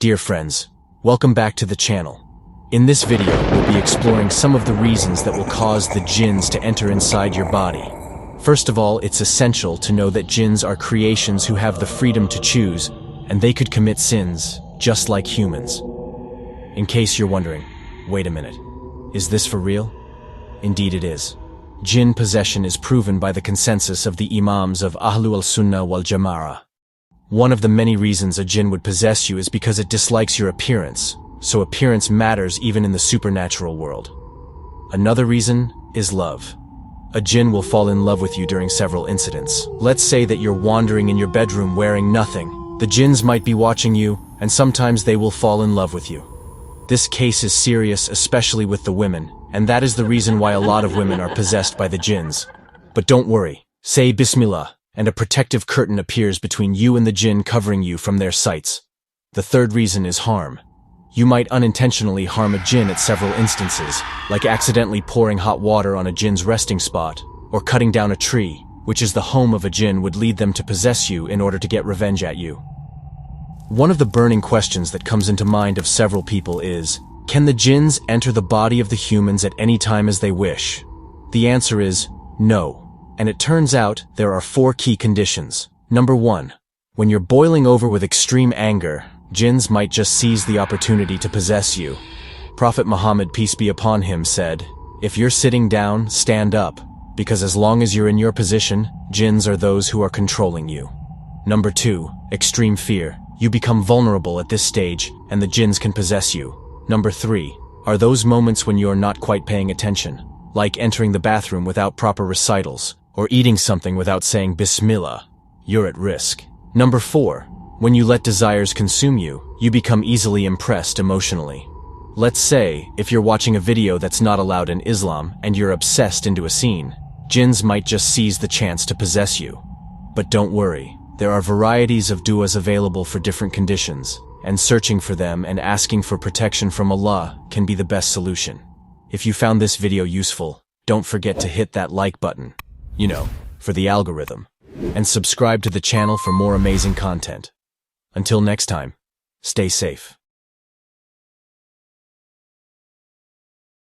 Dear friends, welcome back to the channel. In this video, we'll be exploring some of the reasons that will cause the jinns to enter inside your body. First of all, it's essential to know that jinns are creations who have the freedom to choose, and they could commit sins, just like humans. In case you're wondering, wait a minute, is this for real? Indeed it is. Jinn possession is proven by the consensus of the Imams of Ahlul Sunnah wal Jama'ah. One of the many reasons a jinn would possess you is because it dislikes your appearance, so appearance matters even in the supernatural world. Another reason is love. A jinn will fall in love with you during several incidents. Let's say that you're wandering in your bedroom wearing nothing. The jinns might be watching you, and sometimes they will fall in love with you. This case is serious, especially with the women, and that is the reason why a lot of women are possessed by the jinns. But don't worry, say Bismillah, and a protective curtain appears between you and the jinn, covering you from their sights. The third reason is harm. You might unintentionally harm a jinn at several instances, like accidentally pouring hot water on a jinn's resting spot, or cutting down a tree, which is the home of a jinn, would lead them to possess you in order to get revenge at you. One of the burning questions that comes into mind of several people is, can the jinns enter the body of the humans at any time as they wish? The answer is no. And it turns out there are 4 key conditions. Number 1. When you're boiling over with extreme anger, jinns might just seize the opportunity to possess you. Prophet Muhammad, peace be upon him, said, "If you're sitting down, stand up, because as long as you're in your position, jinns are those who are controlling you." Number 2. Extreme fear. You become vulnerable at this stage, and the jinns can possess you. Number 3. Are those moments when you're not quite paying attention, like entering the bathroom without proper recitals, or eating something without saying Bismillah. You're at risk. Number 4. When you let desires consume you, you become easily impressed emotionally. Let's say, if you're watching a video that's not allowed in Islam and you're obsessed into a scene, jinns might just seize the chance to possess you. But don't worry, there are varieties of du'as available for different conditions, and searching for them and asking for protection from Allah can be the best solution. If you found this video useful, don't forget to hit that like button, for the algorithm, and subscribe to the channel for more amazing content. Until next time, stay safe.